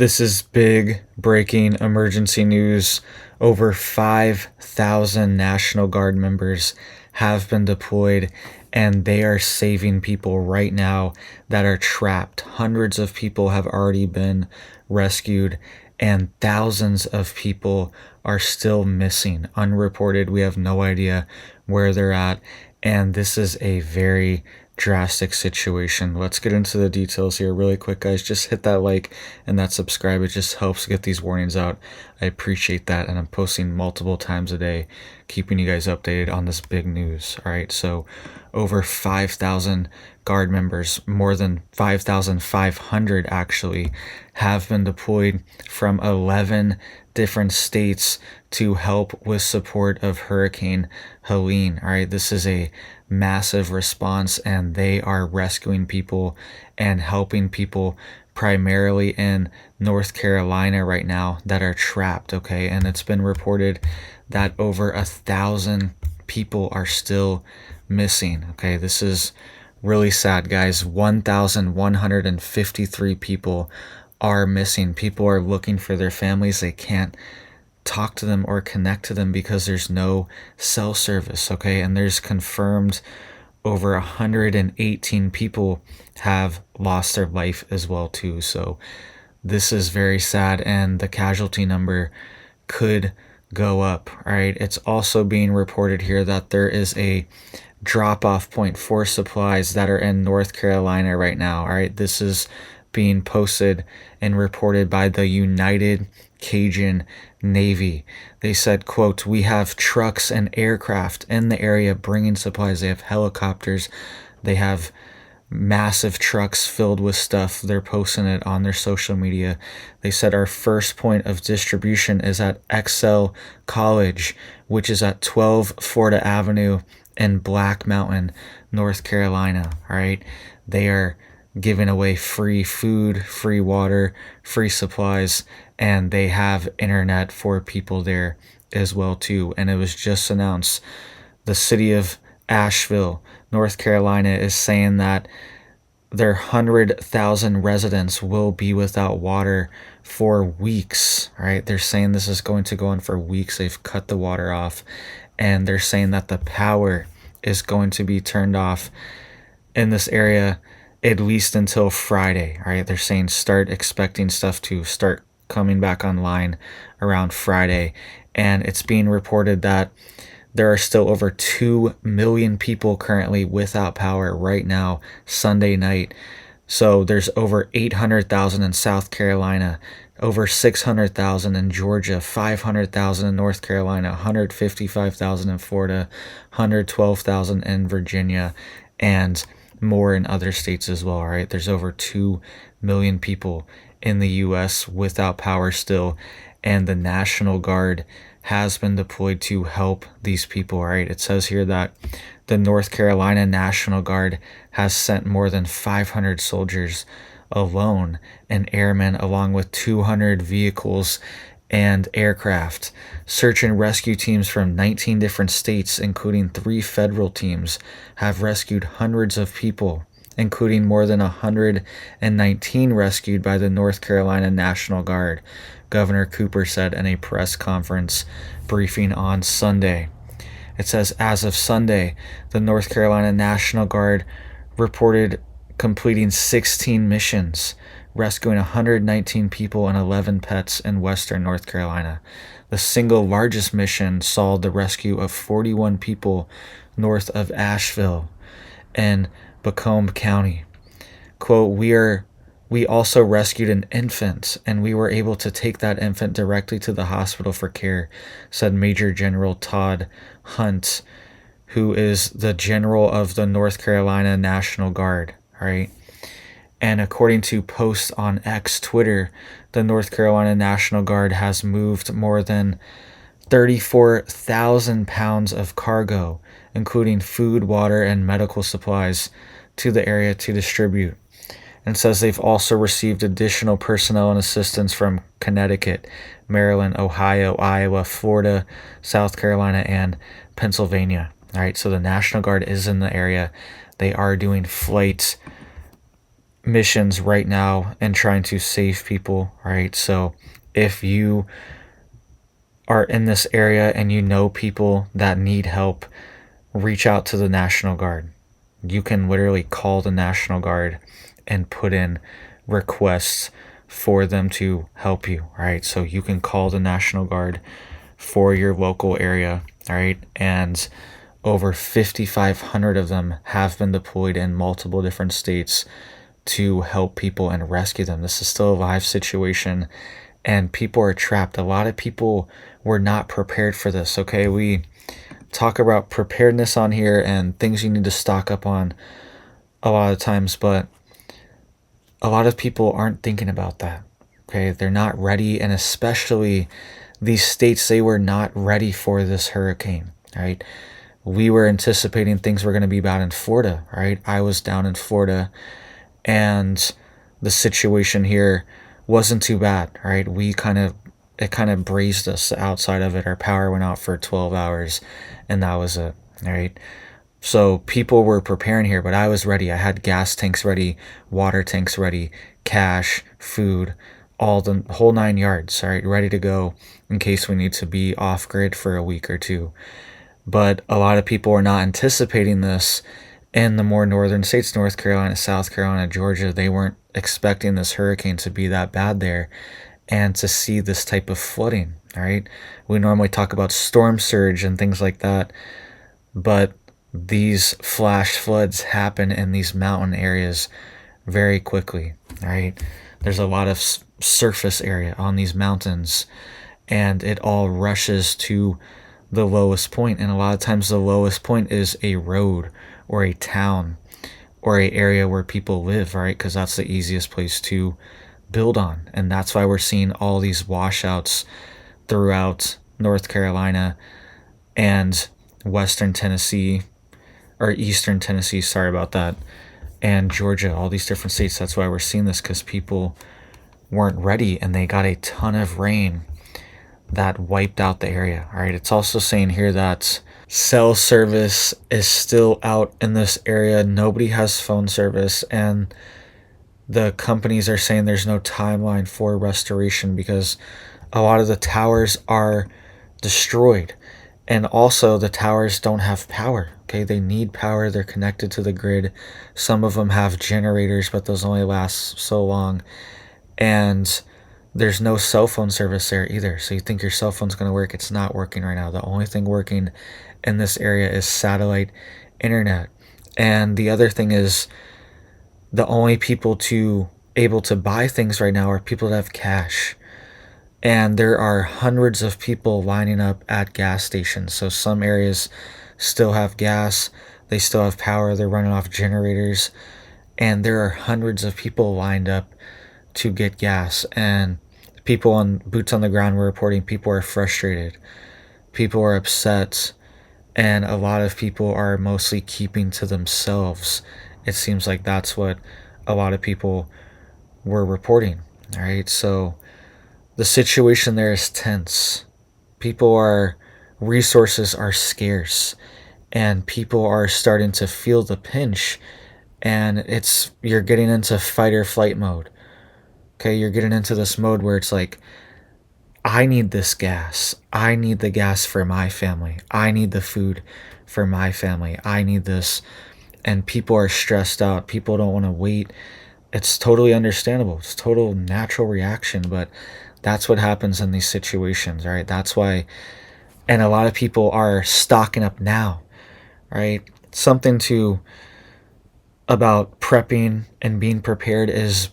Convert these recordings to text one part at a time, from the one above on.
This is big breaking emergency news. Over 5,000 National Guard members have been deployed and they are saving people right now that are trapped. Hundreds of people have already been rescued and thousands of people are still missing, unreported. We have no idea where they're at. And this is a very drastic situation. Let's get into the details here really quick, guys. Just hit that like and that subscribe. It just helps get these warnings out. I appreciate that, and I'm posting multiple times a day, keeping you guys updated on this big news. All right, so over 5,000 Guard members, more than 5,500 actually, have been deployed from 11 different states to help with support of Hurricane Helene. All right, this is a massive response, and they are rescuing people and helping people primarily in North Carolina right now that are trapped. Okay, and it's been reported that over 1,000 people are still missing. Okay, this is really sad, guys. 1,153 people are missing. People are looking for their families. They can't talk to them or connect to them because there's no cell service. Okay, and there's confirmed over 118 people have lost their life as well too. So this is very sad, and the casualty number could go up. All right, it's also being reported here that there is a drop-off point for supplies that are in North Carolina right now. All right, this is being posted and reported by the United Cajun Navy. They said, quote, "We have trucks and aircraft in the area bringing supplies." They have helicopters. They have massive trucks filled with stuff. They're posting it on their social media. They said our first point of distribution is at Excel College, which is at 12 Florida Avenue in Black Mountain, North Carolina. All right, they are giving away free food, free water, free supplies, and they have internet for people there as well too. And it was just announced the city of Asheville, North Carolina, is saying that their 100,000 residents will be without water for weeks. Right, they're saying this is going to go on for weeks. They've cut the water off, and they're saying that the power is going to be turned off in this area at least until Friday. All right, they're saying start expecting stuff to start coming back online around Friday. And it's being reported that there are still over 2 million people currently without power right now, Sunday night. So there's over 800,000 in South Carolina, over 600,000 in Georgia, 500,000 in North Carolina, 155,000 in Florida, 112,000 in Virginia, and more in other states as well. All right, there's over 2 million people in the U.S. without power still, and the National Guard has been deployed to help these people. All right, it says here that the North Carolina National Guard has sent more than 500 soldiers alone and airmen, along with 200 vehicles and aircraft. Search and rescue teams from 19 different states, including 3 federal teams, have rescued hundreds of people, including more than 119 rescued by the North Carolina National Guard, Governor Cooper said in a press conference briefing on Sunday. It says, as of Sunday, the North Carolina National Guard reported completing 16 missions, rescuing 119 people and 11 pets in western North Carolina. The single largest mission saw the rescue of 41 people north of Asheville in Macomb County. Quote, we also rescued an infant, and we were able to take that infant directly to the hospital for care, said Major General Todd Hunt, who is the general of the North Carolina National Guard. All right. And according to posts on X Twitter, the North Carolina National Guard has moved more than 34,000 pounds of cargo, including food, water, and medical supplies, to the area to distribute. And says they've also received additional personnel and assistance from Connecticut, Maryland, Ohio, Iowa, Florida, South Carolina, and Pennsylvania. All right, so the National Guard is in the area. They are doing flight missions right now and trying to save people, right? So if you are in this area and you know people that need help, reach out to the National Guard. You can literally call the National Guard and put in requests for them to help you, right? So you can call the National Guard for your local area, right? And over 5,500 of them have been deployed in multiple different states to help people and rescue them. This is still a live situation, and people are trapped. A lot of people were not prepared for this, okay? We talk about preparedness on here and things you need to stock up on a lot of times, but a lot of people aren't thinking about that, okay? They're not ready, and especially these states, they were not ready for this hurricane, right? We were anticipating things were going to be bad in Florida, right? I was down in Florida, and the situation here wasn't too bad, right? It kind of brazed us outside of it. Our power went out for 12 hours, and that was it, right? So people were preparing here, but I was ready. I had gas tanks ready, water tanks ready, cash, food, all the whole 9 yards, right? Ready to go in case we need to be off grid for a week or two. But a lot of people are not anticipating this in the more northern states, North Carolina, South Carolina, Georgia. They weren't expecting this hurricane to be that bad there and to see this type of flooding, right? We normally talk about storm surge and things like that, but these flash floods happen in these mountain areas very quickly, right? There's a lot of surface area on these mountains, and it all rushes to the lowest point. And a lot of times the lowest point is a road or a town or a area where people live, right? Because that's the easiest place to build on. And that's why we're seeing all these washouts throughout North Carolina and Western Tennessee, or Eastern Tennessee, sorry about that, and Georgia, all these different states. That's why we're seeing this, because people weren't ready and they got a ton of rain that wiped out the area. All right, it's also saying here that cell service is still out in this area. Nobody has phone service, and the companies are saying there's no timeline for restoration because a lot of the towers are destroyed, and also the towers don't have power. Okay, they need power. They're connected to the grid. Some of them have generators, but those only last so long, and there's no cell phone service there either. So you think your cell phone's going to work. It's not working right now. The only thing working in this area is satellite internet. And the other thing is, the only people able to buy things right now are people that have cash. And there are hundreds of people lining up at gas stations. So some areas still have gas, they still have power, they're running off generators, and there are hundreds of people lined up to get gas. And people on boots on the ground were reporting people are frustrated, people are upset, and a lot of people are mostly keeping to themselves. It seems like that's what a lot of people were reporting. All right, so the situation there is tense. Resources are scarce, and people are starting to feel the pinch, and you're getting into fight or flight mode. Okay, you're getting into this mode where it's like, I need this gas. I need the gas for my family. I need the food for my family. I need this. And people are stressed out. People don't want to wait. It's totally understandable. It's total natural reaction, but that's what happens in these situations, right? That's why, and a lot of people are stocking up now, right? Something about prepping and being prepared is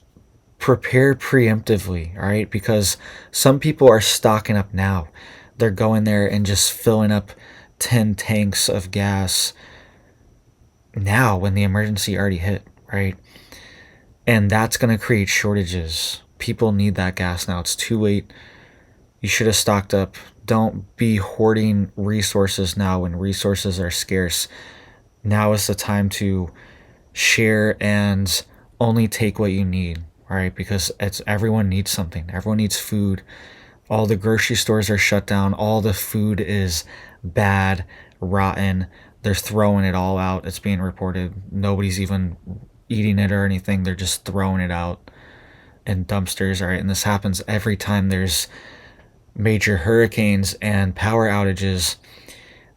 prepare preemptively, all right? Because some people are stocking up now. They're going there and just filling up 10 tanks of gas now when the emergency already hit, right? And that's going to create shortages. People need that gas now. It's too late. You should have stocked up. Don't be hoarding resources now when resources are scarce. Now is the time to share and only take what you need, right? Because everyone needs something. Everyone needs food. All the grocery stores are shut down. All the food is bad, rotten. They're throwing it all out. It's being reported. Nobody's even eating it or anything. They're just throwing it out in dumpsters, right? And this happens every time there's major hurricanes and power outages.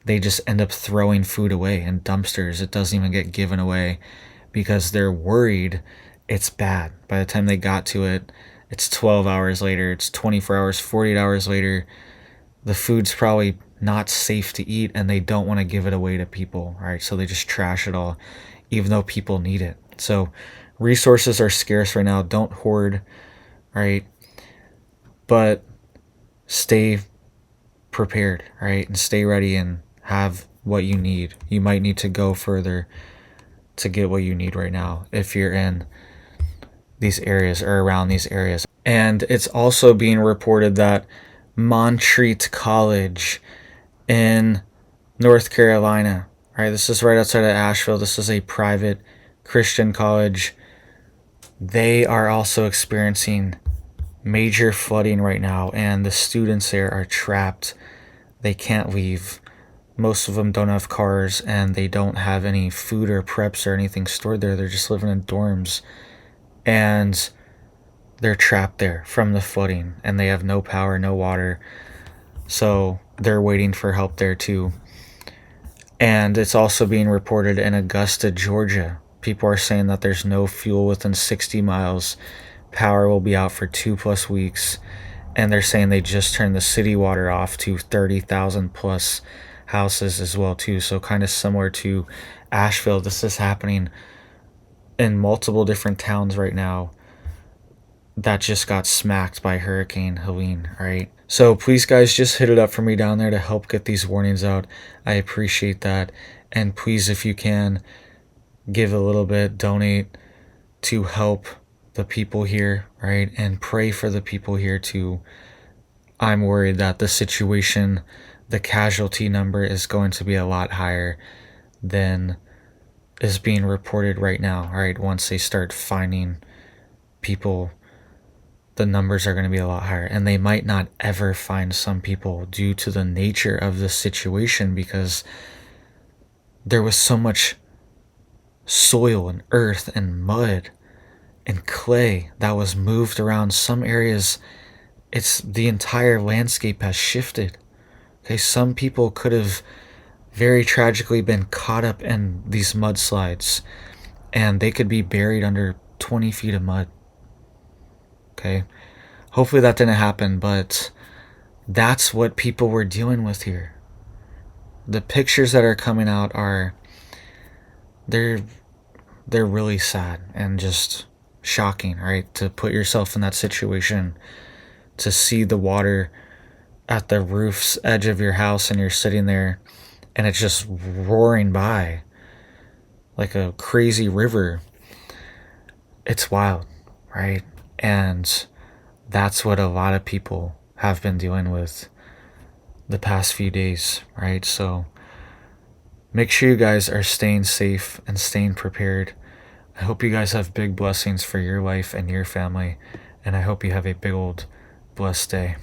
They just end up throwing food away in dumpsters. It doesn't even get given away because they're worried it's bad. By the time they got to it, it's 12 hours later, it's 24 hours, 48 hours later. The food's probably not safe to eat and they don't want to give it away to people, right? So they just trash it all, even though people need it. So resources are scarce right now. Don't hoard, right? But stay prepared, right? And stay ready and have what you need. You might need to go further to get what you need right now if you're in these areas or around these areas. And it's also being reported that Montreat College in North Carolina, right? This is right outside of Asheville. This is a private Christian college. They are also experiencing major flooding right now, and the students there are trapped. They can't leave. Most of them don't have cars, and they don't have any food or preps or anything stored there. They're just living in dorms, and they're trapped there from the flooding, and they have no power, no water. So they're waiting for help there too. And it's also being reported in Augusta, Georgia. People are saying that there's no fuel within 60 miles. Power will be out for 2+ weeks. And they're saying they just turned the city water off to 30,000 plus houses as well too. So kind of similar to Asheville. This is happening in multiple different towns right now that just got smacked by Hurricane Helene, right? So please, guys, just hit it up for me down there to help get these warnings out. I appreciate that. And please, if you can, give a little bit, donate to help the people here, right? And pray for the people here too. I'm worried that the situation, the casualty number is going to be a lot higher than is being reported right now, right? Once they start finding people, the numbers are going to be a lot higher, and they might not ever find some people due to the nature of the situation, because there was so much soil and earth and mud and clay that was moved around. Some areas, it's the entire landscape has shifted. Okay, some people could have very tragically been caught up in these mudslides, and they could be buried under 20 feet of mud. Okay, hopefully that didn't happen, but that's what people were dealing with here. The pictures that are coming out are, they're really sad and just shocking, right? To put yourself in that situation, to see the water at the roof's edge of your house and you're sitting there and it's just roaring by like a crazy river. It's wild, right? And that's what a lot of people have been dealing with the past few days, right? So make sure you guys are staying safe and staying prepared. I hope you guys have big blessings for your life and your family, and I hope you have a big old blessed day.